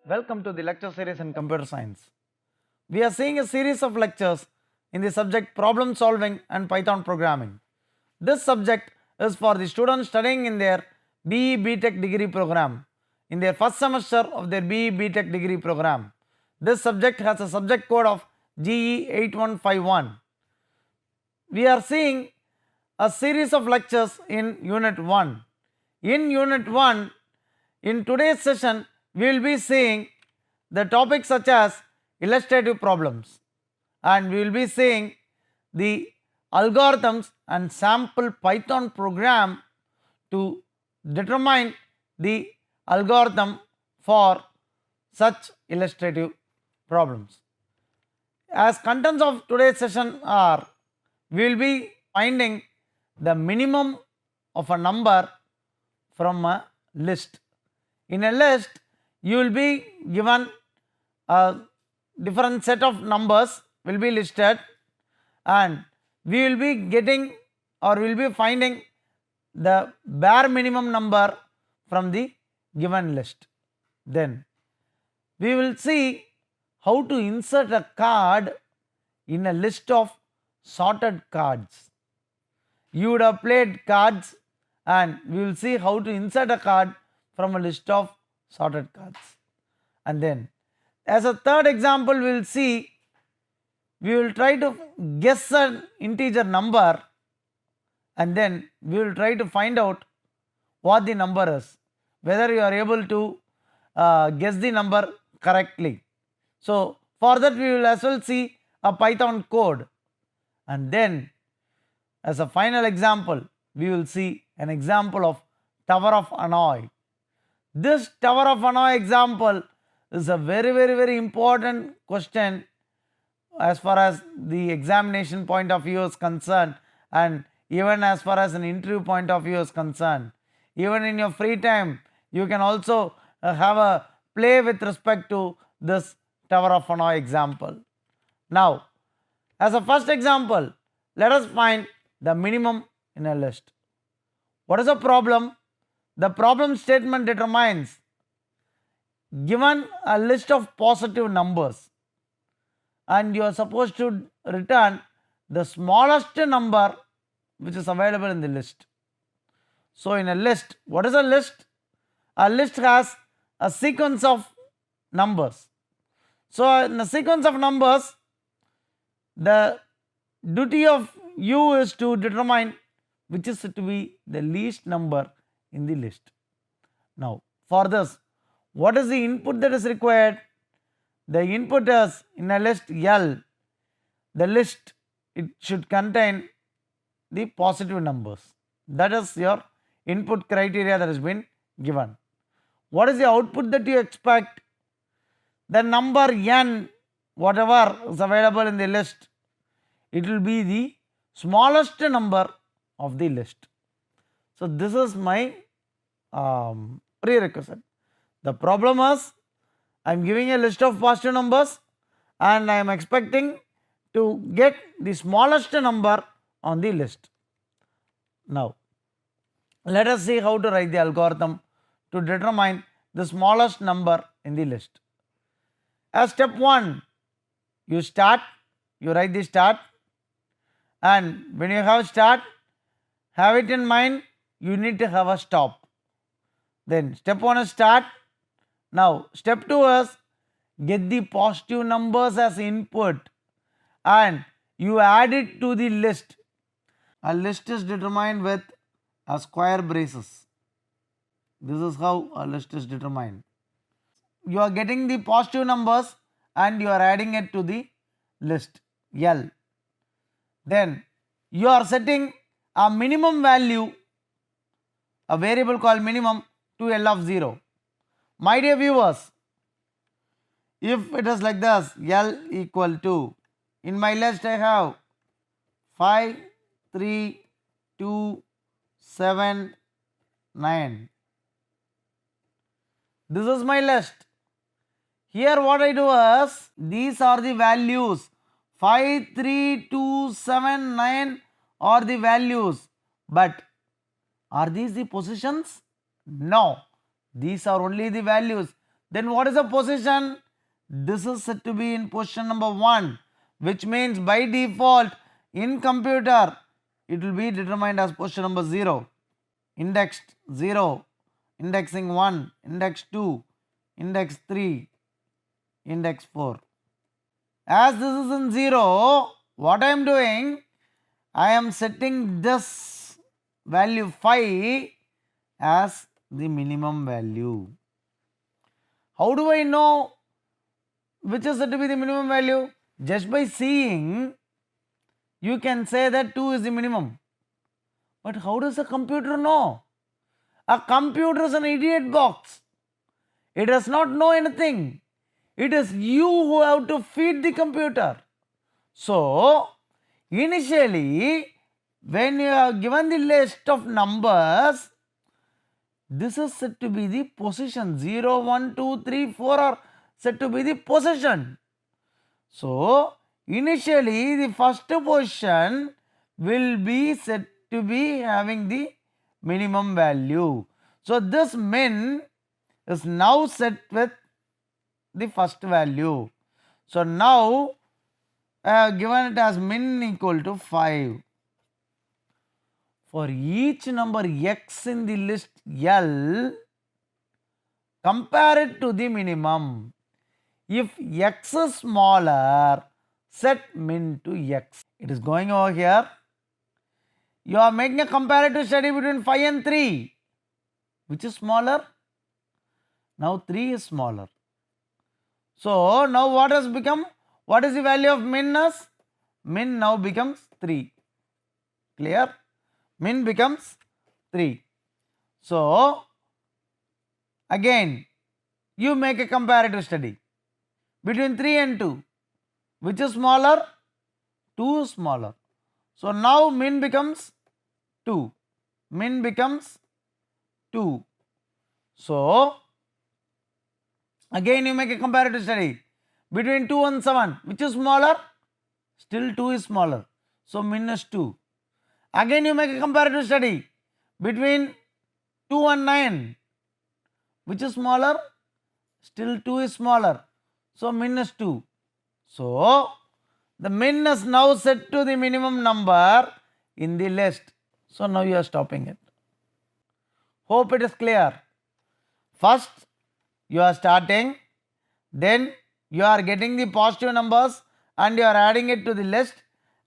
Welcome to the lecture series in computer science. We are seeing a series of lectures in the subject problem solving and Python programming. This subject is for the students studying in their BE BTech degree program, in their first semester of their BE BTech degree program. This subject has a subject code of GE 8151. We are seeing a series of lectures in Unit 1. In Unit 1, in today's session, we will be seeing the topics such as illustrative problems, and we will be seeing the algorithms and sample Python program to determine the algorithm for such illustrative problems. As contents of today's session are, we will be finding the minimum of a number from a list. In a list, you will be given a different set of numbers will be listed, and we will be getting or we will be finding the bare minimum number from the given list. Then we will see how to insert a card in a list of sorted cards. You would have played cards, and we will see how to insert a card from a list of sorted cards. And then as a third example, we will see, we will try to guess an integer number, and then we will try to find out what the number is, whether you are able to guess the number correctly. So for that we will as well see a Python code, and then as a final example we will see an example of Tower of Hanoi. This Tower of Hanoi example is a very important question as far as the examination point of view is concerned, and even as far as an interview point of view is concerned. Even in your free time, you can also have a play with respect to this Tower of Hanoi example. Now, as a first example, let us find the minimum in a list. What is a problem? The problem statement determines, given a list of positive numbers, and you are supposed to return the smallest number which is available in the list. So in a list, what is a list? A list has a sequence of numbers. So in a sequence of numbers, the duty of you is to determine which is to be the least number in the list. Now for this, what is the input that is required? The input is, in a list L, the list, it should contain the positive numbers. That is your input criteria that has been given. What is the output that you expect? The number n, whatever is available in the list, it will be the smallest number of the list. So this is my prerequisite. The problem is, I am giving a list of positive numbers and I am expecting to get the smallest number on the list. Now let us see how to write the algorithm to determine the smallest number in the list. As step 1, you start, you write the start, and when you have start, have it in mind, you need to have a stop. Then step 1 is start. Now step 2 is get the positive numbers as input and you add it to the list. A list is determined with a square braces. This is how a list is determined. You are getting the positive numbers and you are adding it to the list L. Then you are setting a minimum value, a variable called minimum, to L of 0. My dear viewers, if it is like this, L equal to, in my list I have 5, 3, 2, 7, 9. This is my list. Here what I do is, these are the values. 5, 3, 2, 7, 9 are the values. But are these the positions? No. These are only the values. Then what is the position? This is said to be in position number 1, which means by default in computer it will be determined as position number 0. Indexed 0, indexing 1, index 2, index 3, index 4. As this is in 0, what I am doing? I am setting this value 5 as the minimum value. How do I know which is said to be the minimum value? Just by seeing, you can say that 2 is the minimum. But how does a computer know? A computer is an idiot box. It does not know anything. It is you who have to feed the computer. So, initially, when you have given the list of numbers, this is said to be the position. 0, 1, 2, 3, 4 are said to be the position. So, initially the first position will be said to be having the minimum value. So, this min is now set with the first value. So, now I have given it as min equal to 5. For each number x in the list L, compare it to the minimum. If x is smaller, set min to x. It is going over here. You are making a comparative study between 5 and 3. Which is smaller? Now 3 is smaller. So now what has become? What is the value of min as? Min now becomes 3. Clear? Min becomes 3. So again, you make a comparative study between 3 and 2. Which is smaller? 2 is smaller. So now min becomes 2. Min becomes 2. So again you make a comparative study between 2 and 7. Which is smaller? Still 2 is smaller. So min is 2. Again you make a comparative study between 2 and 9. Which is smaller? Still 2 is smaller. So min is 2. So the min is now set to the minimum number in the list. So now you are stopping it. Hope it is clear. First you are starting, then you are getting the positive numbers and you are adding it to the list.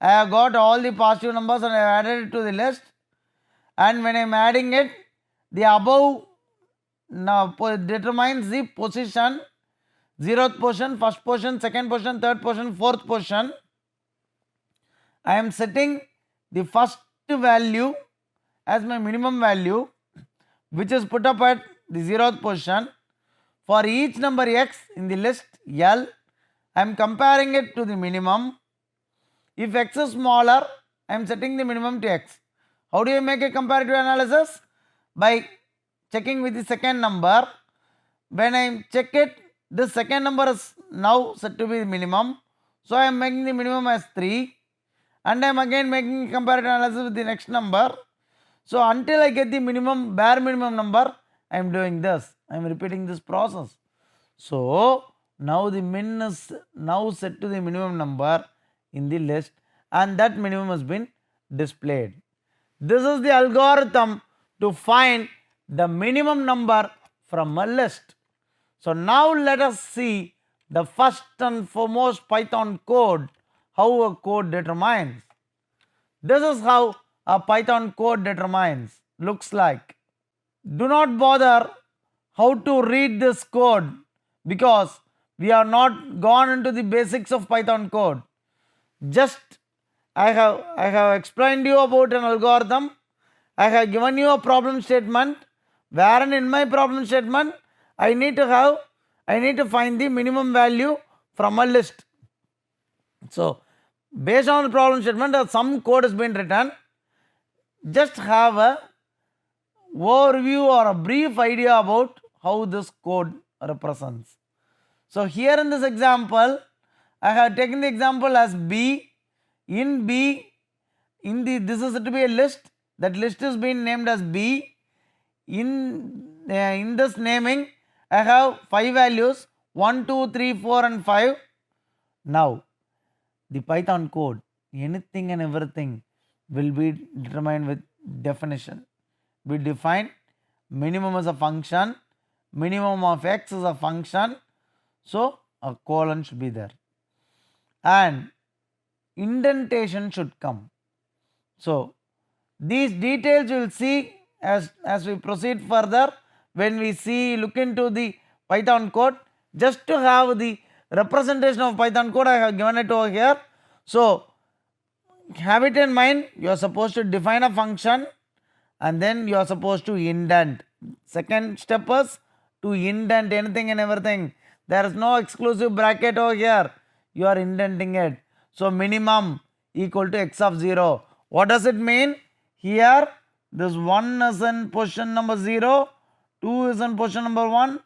I have got all the positive numbers and I have added it to the list, and when I am adding it, the above now determines the position, 0th position, first position, second position, third position, fourth position. I am setting the first value as my minimum value, which is put up at the 0th position. For each number x in the list L, I am comparing it to the minimum. If x is smaller, I am setting the minimum to x. How do you make a comparative analysis? By checking with the second number. When I check it, the second number is now set to be the minimum. So I am making the minimum as 3. And I am again making a comparative analysis with the next number. So until I get the minimum, bare minimum number, I am doing this. I am repeating this process. So now the min is now set to the minimum number in the list, and that minimum has been displayed. This is the algorithm to find the minimum number from a list. So now let us see the first and foremost Python code, how a code determines. This is how a Python code determines, looks like. Do not bother how to read this code because we have not gone into the basics of Python code. Just I have explained you about an algorithm. I have given you a problem statement, wherein in my problem statement I need to find the minimum value from a list. So based on the problem statement, some code has been written. Just have a overview or a brief idea about how this code represents. So here in this example, I have taken the example as B. In B, this is to be a list. That list is being named as B. In this naming, I have 5 values 1, 2, 3, 4 and 5. Now the Python code, anything and everything will be determined with definition. We define minimum as a function, minimum of x is a function, so a colon should be there and indentation should come. So these details you will see as we proceed further when we look into the Python code. Just to have the representation of Python code, I have given it over here. So have it in mind, you are supposed to define a function and then you are supposed to indent. Second step is to indent anything and everything. There is no exclusive bracket over here, you are indenting it. So minimum equal to x of 0. What does it mean? Here this 1 is in position number 0, 2 is in position number 1,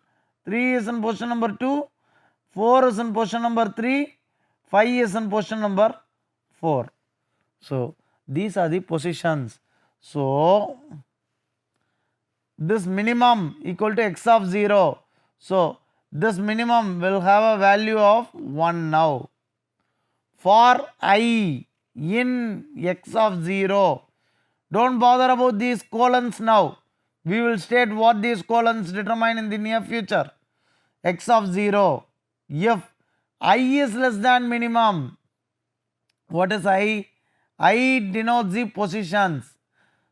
3 is in position number 2, 4 is in position number 3, 5 is in position number 4. So these are the positions. So this minimum equal to x of 0. So this minimum will have a value of 1 now. For I in x of 0, don't bother about these colons now. We will state what these colons determine in the near future. X of 0, if I is less than minimum, what is I? I denotes the positions.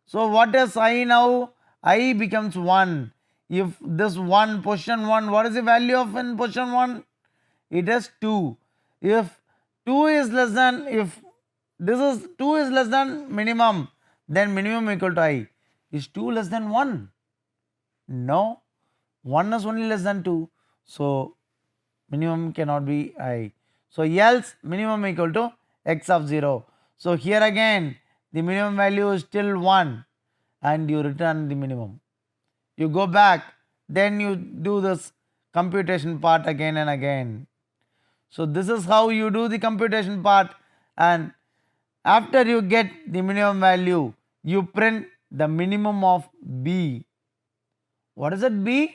So what is I now? I becomes 1. If this 1, position 1, what is the value of in position 1? It is 2. If 2 is less than, if this is 2 is less than minimum, then minimum equal to I. Is 2 less than 1? No. 1 is only less than 2. So minimum cannot be I. So else minimum equal to x of 0. So here again the minimum value is still 1 and you return the minimum. You go back, then you do this computation part again and again. So this is how you do the computation part, and after you get the minimum value, you print the minimum of B. What is it B?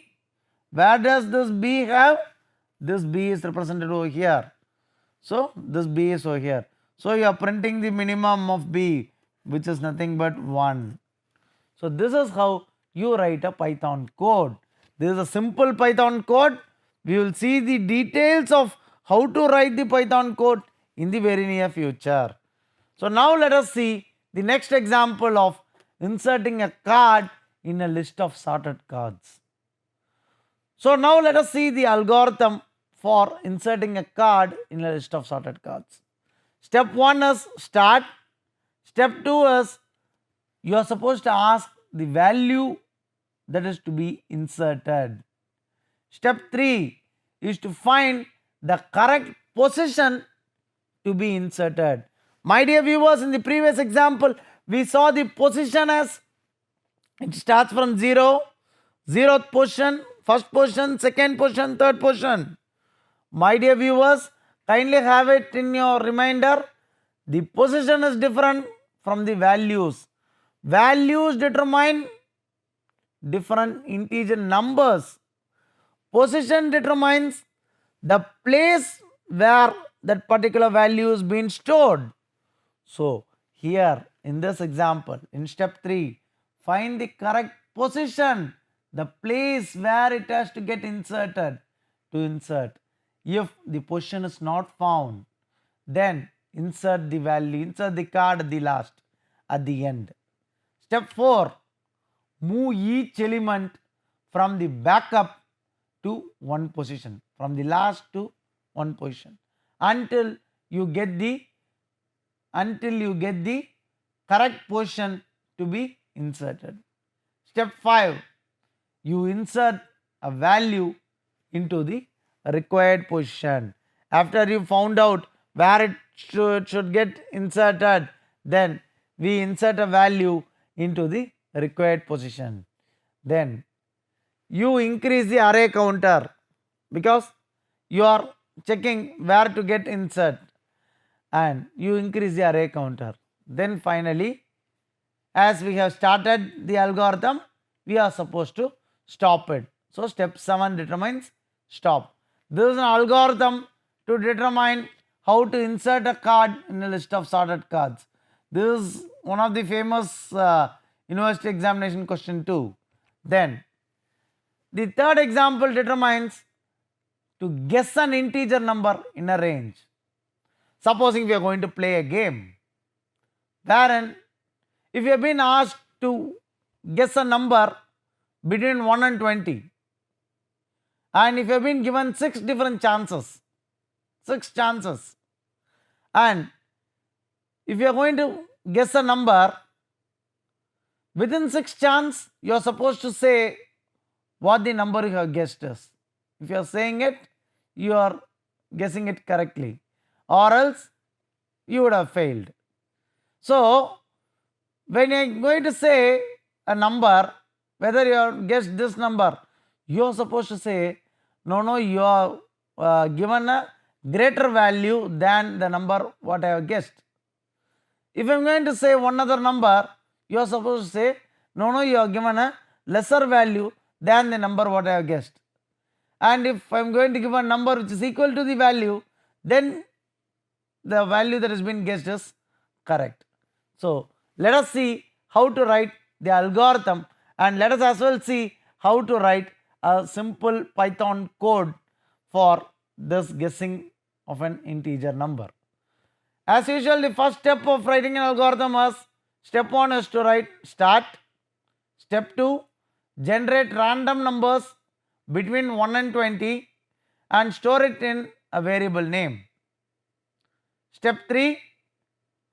Where does this B have? This B is represented over here. So this B is over here. So you are printing the minimum of B, which is nothing but 1. So this is how you write a Python code. This is a simple Python code. We will see the details of how to write the Python code in the very near future. So now let us see the next example of inserting a card in a list of sorted cards. So now let us see the algorithm for inserting a card in a list of sorted cards. Step 1 is start. Step 2 is you are supposed to ask the value that is to be inserted. Step 3 is to find the correct position to be inserted. My dear viewers, in the previous example, we saw the position as it starts from 0, 0th position, first position, second position, third position. My dear viewers, kindly have it in your reminder. The position is different from the values. Values determine different integer numbers. Position determines the place where that particular value is being stored. So here in this example, in step 3, find the correct position, the place where it has to get inserted to insert. If the position is not found, then insert the value, insert the card at the last, at the end. Step 4, move each element from the backup to one position, from the last to one position until you get the correct position to be inserted. Step 5, you insert a value into the required position. After you found out where it should get inserted, then we insert a value into the required position. Then you increase the array counter because you are checking where to get insert, and you increase the array counter. Then finally, as we have started the algorithm, we are supposed to stop it. So step 7 determines stop. This is an algorithm to determine how to insert a card in a list of sorted cards. This is one of the famous university examination question too. Then the third example determines to guess an integer number in a range. Supposing we are going to play a game wherein if you have been asked to guess a number between 1 and 20, and if you have been given 6 different chances, and if you are going to guess a number within 6 chances, you are supposed to say what the number you have guessed is. If you are saying it, you are guessing it correctly, or else you would have failed. So when you are going to say a number, whether you have guessed this number, you are supposed to say, no, you are given a greater value than the number what I have guessed. If I am going to say one other number, you are supposed to say, no, you are given a lesser value than the number what I have guessed. And if I am going to give a number which is equal to the value, then the value that has been guessed is correct. So let us see how to write the algorithm, and let us as well see how to write a simple Python code for this guessing of an integer number. As usual, the first step of writing an algorithm is, step 1 is to write start. Step 2, generate random numbers between 1 and 20 and store it in a variable name. Step 3,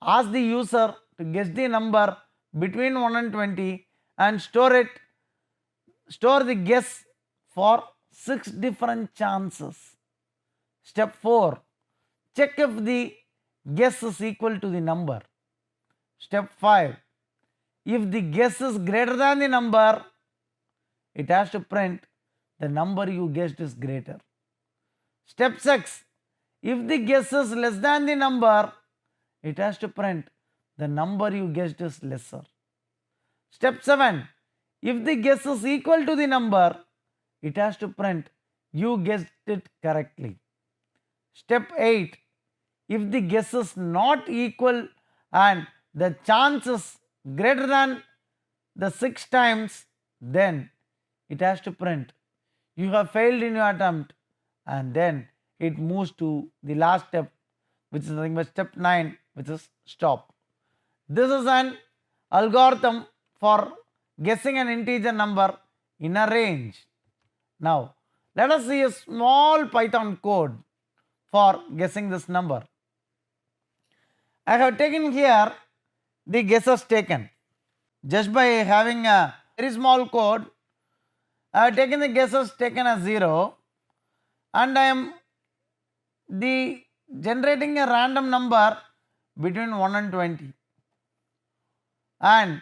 ask the user to guess the number between 1 and 20 and store the guess for 6 different chances. Step 4, check if the guess is equal to the number. Step 5, if the guess is greater than the number, it has to print the number you guessed is greater. Step 6, if the guess is less than the number, it has to print the number you guessed is lesser. Step 7, if the guess is equal to the number, it has to print you guessed it correctly. Step 8, if the guess is not equal and the chance is greater than the 6 times, then it has to print you have failed in your attempt, and then it moves to the last step, which is nothing but step 9, which is stop. This is an algorithm for guessing an integer number in a range. Now let us see a small Python code for guessing this number. I have taken here the guesses taken. Just by having a very small code, I have taken the guesses taken as 0, and I am generating a random number between 1 and 20, and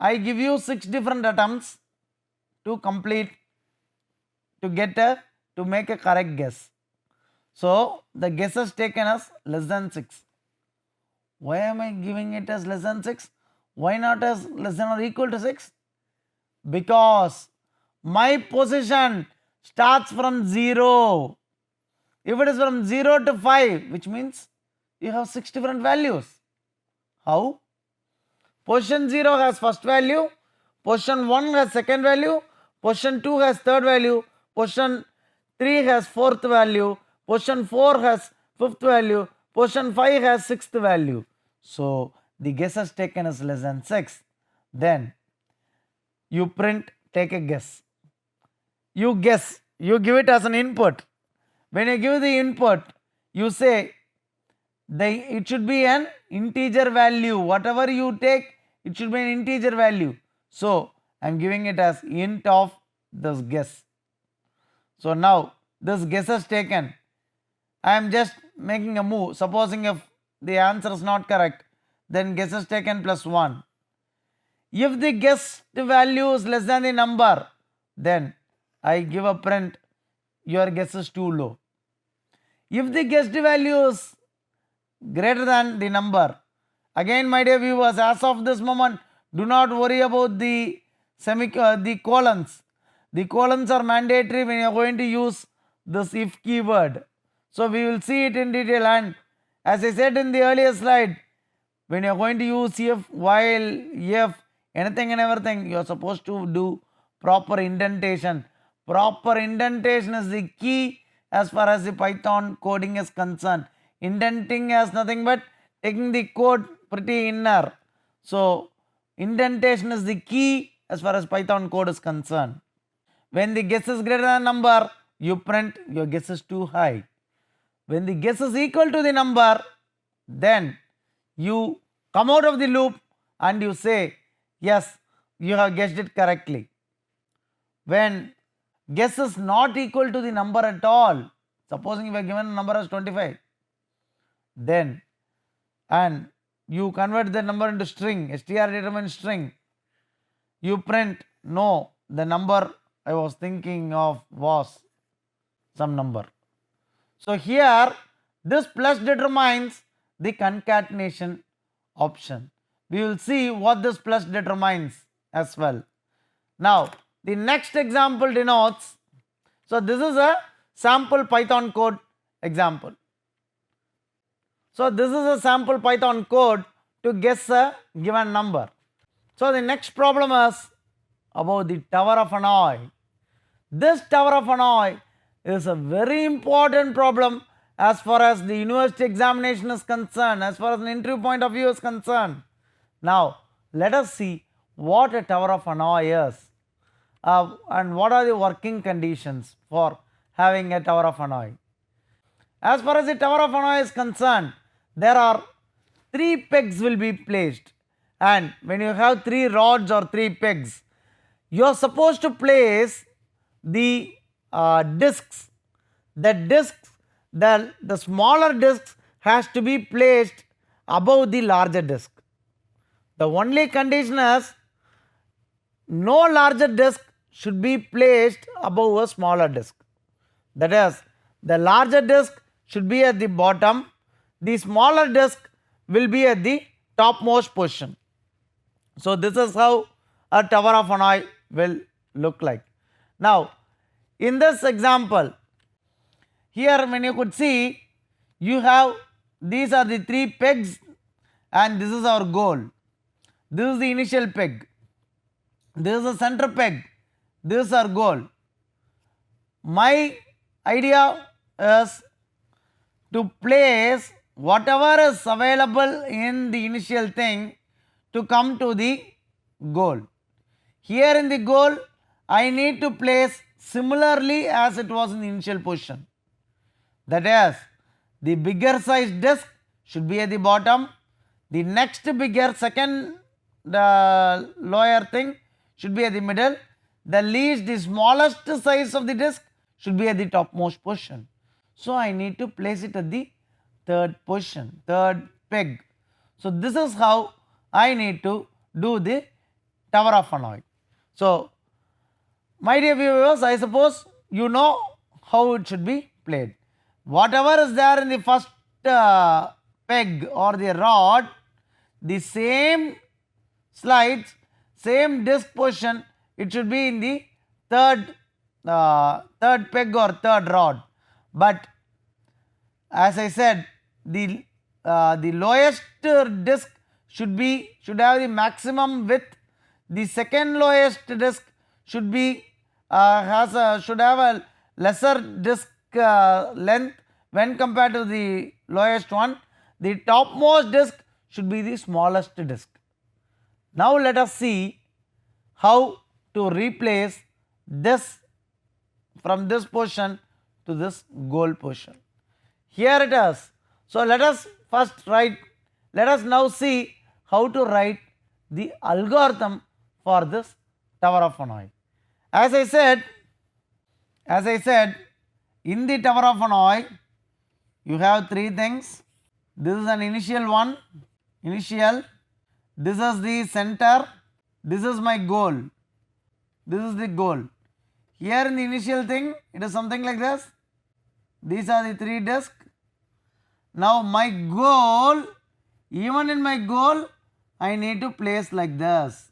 I give you 6 different attempts to make a correct guess. So the guesses taken as less than 6. Why am I giving it as less than 6? Why not as less than or equal to 6? Because my position starts from 0. If it is from 0 to 5, which means you have 6 different values. How? Position 0 has first value, position 1 has second value, position 2 has third value, position 3 has fourth value, position 4 has fifth value, position 5 has sixth value. So the guesses taken is less than 6. Then you print take a guess. You guess, you give it as an input. When you give the input, you say it should be an integer value. Whatever you take, it should be an integer value. So I am giving it as int of this guess. So now this guess is taken. I am just making a move. Supposing if the answer is not correct, then guess is taken plus 1. If the guessed value is less than the number, then I give a print your guess is too low. If the guessed value is greater than the number, again my dear viewers, as of this moment, do not worry about the colons. The colons are mandatory when you are going to use this if keyword. So we will see it in detail, and as I said in the earlier slide, when you are going to use if, while, if, anything and everything, you are supposed to do proper indentation. Proper indentation is the key as far as the Python coding is concerned. Indenting has nothing but taking the code pretty inner. So indentation is the key as far as Python code is concerned. When the guess is greater than number, you print your guess is too high. When the guess is equal to the number, then you come out of the loop and you say, yes, you have guessed it correctly. When guess is not equal to the number at all, supposing you were given a number as 25, then, and you convert the number into string, str determined string, you print, no, the number I was thinking of was some number. So here this plus determines the concatenation option. We will see what this plus determines as well. Now the next example denotes, so this is a sample Python code example. So this is a sample Python code to guess a given number. So the next problem is about the Tower of Hanoi. This Tower of Hanoi is a very important problem as far as the university examination is concerned, as far as an interview point of view is concerned. Now let us see what a Tower of Hanoi is and what are the working conditions for having a Tower of Hanoi. As far as the Tower of Hanoi is concerned, there are 3 pegs will be placed, and when you have 3 rods or 3 pegs, you are supposed to place the discs. The discs, the smaller discs has to be placed above the larger disc. The only condition is no larger disc should be placed above a smaller disc. That is, the larger disc should be at the bottom, the smaller disc will be at the topmost position. So this is how a Tower of Hanoi will look like. Now in this example, here when you could see, you have, these are the 3 pegs and this is our goal. This is the initial peg, this is the center peg, this is our goal. My idea is to place whatever is available in the initial thing to come to the goal. Here in the goal, I need to place similarly as it was in the initial position. That is, the bigger size disc should be at the bottom, the next bigger second lower thing should be at the middle, the smallest size of the disc should be at the topmost position. So I need to place it at the third position, third peg. So this is how I need to do the Tower of Hanoi. So my dear viewers, I suppose you know how it should be played. Whatever is there in the first peg or the rod, the same slides, same disc position, it should be in the third peg or third rod. But as I said, the lowest disc should have the maximum width. The second lowest disc should have a lesser disc length when compared to the lowest one. The topmost disc should be the smallest disc. Now let us see how to replace this from this position to this goal position. Here it is. So let us now see how to write the algorithm for this Tower of Hanoi. As I said, in the Tower of Hanoi, you have 3 things. This is an initial one, initial. This is the center. This is my goal. This is the goal. Here in the initial thing, it is something like this. These are the 3 discs. Now my goal, even in my goal, I need to place like this.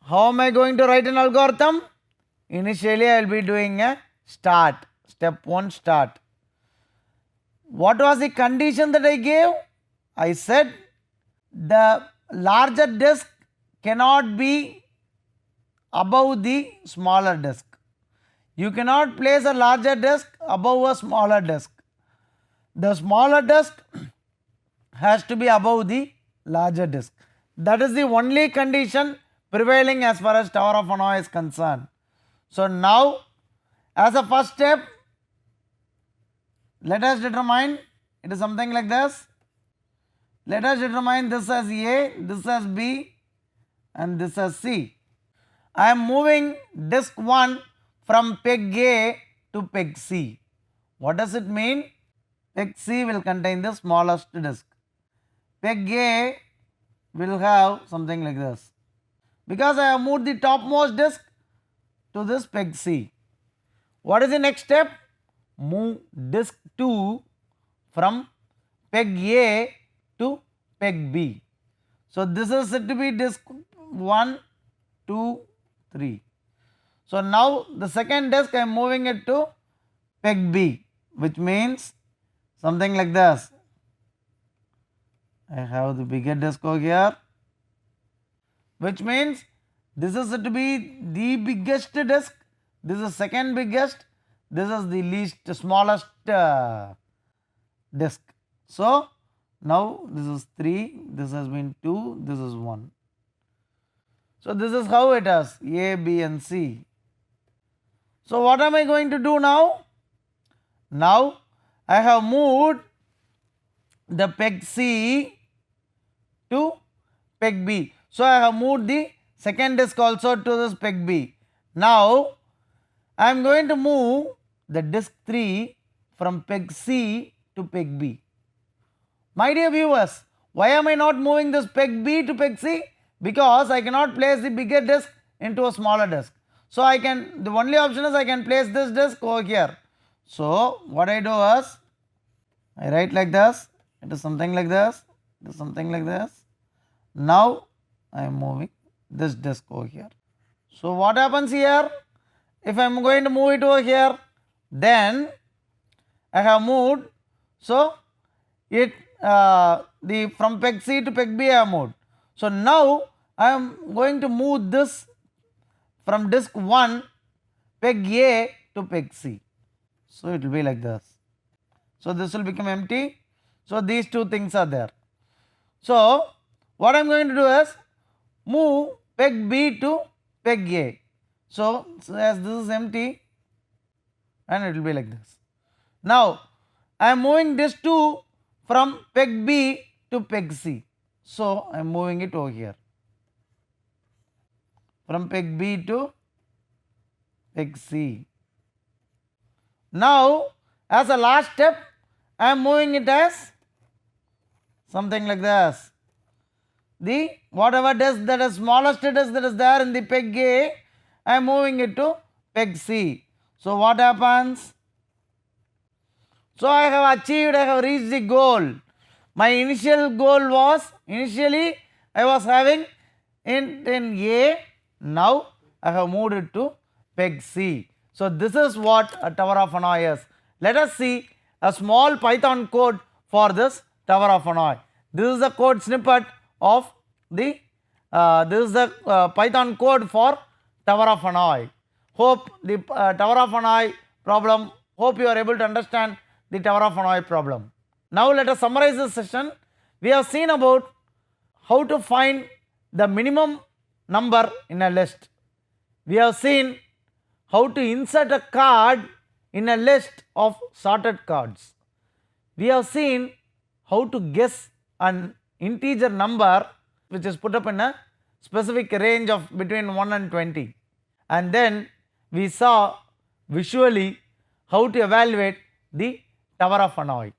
How am I going to write an algorithm? Initially, I will be doing a start. Step 1, start. What was the condition that I gave? I said the larger disk cannot be above the smaller disk. You cannot place a larger disk above a smaller disk. The smaller disk has to be above the larger disk. That is the only condition prevailing as far as Tower of Hanoi is concerned. So now, as a first step, let us determine, it is something like this. Let us determine this as A, this as B, and this as C. I am moving disk 1 from peg A to peg C. What does it mean? Peg C will contain the smallest disk. Peg A will have something like this. Because I have moved the topmost disk to this peg C. What is the next step? Move disk 2 from peg A to peg B. So this is said to be disk 1, 2, 3. So now the second disk I am moving it to peg B, which means something like this. I have the bigger disk over here, which means this is said to be the biggest disk, this is second biggest, this is the least smallest disk. So now this is 3, this has been 2, this is 1. So this is how it is, A, B and C. So what am I going to do now? Now I have moved the peg C to peg B. So I have moved the second disk also to this peg B. Now I am going to move the disk 3 from peg C to peg B. My dear viewers, why am I not moving this peg B to peg C? Because I cannot place the bigger disk into a smaller disk. So the only option is I can place this disk over here. So what I do is, I write like this, it is something like this, it is something like this. Now I am moving this disk over here. So what happens here? If I am going to move it over here, then I have moved, so it from peg C to peg B I have moved. So now I am going to move this from disk 1 peg A to peg C. So it will be like this. So this will become empty. So these two things are there. So what I am going to do is move peg B to peg A. So as this is empty, and it will be like this. Now I am moving this 2 from peg B to peg C. So I am moving it over here. From peg B to peg C. Now as a last step, I am moving it as something like this. The whatever disk that is smallest disk that is there in the peg A, I am moving it to peg C. So what happens? So I have achieved, I have reached the goal. My initial goal was, initially I was having in A, now I have moved it to peg C. So this is what a Tower of Hanoi is. Let us see a small Python code for this Tower of Hanoi. This is the code snippet of the, this is the Python code for Tower of Hanoi. Hope the Tower of Hanoi problem, hope you are able to understand the Tower of Hanoi problem. Now let us summarize this session. We have seen about how to find the minimum number in a list. We have seen how to insert a card in a list of sorted cards. We have seen how to guess an integer number which is put up in a specific range of between 1 and 20. And then we saw visually how to evaluate the Tower of Hanoi.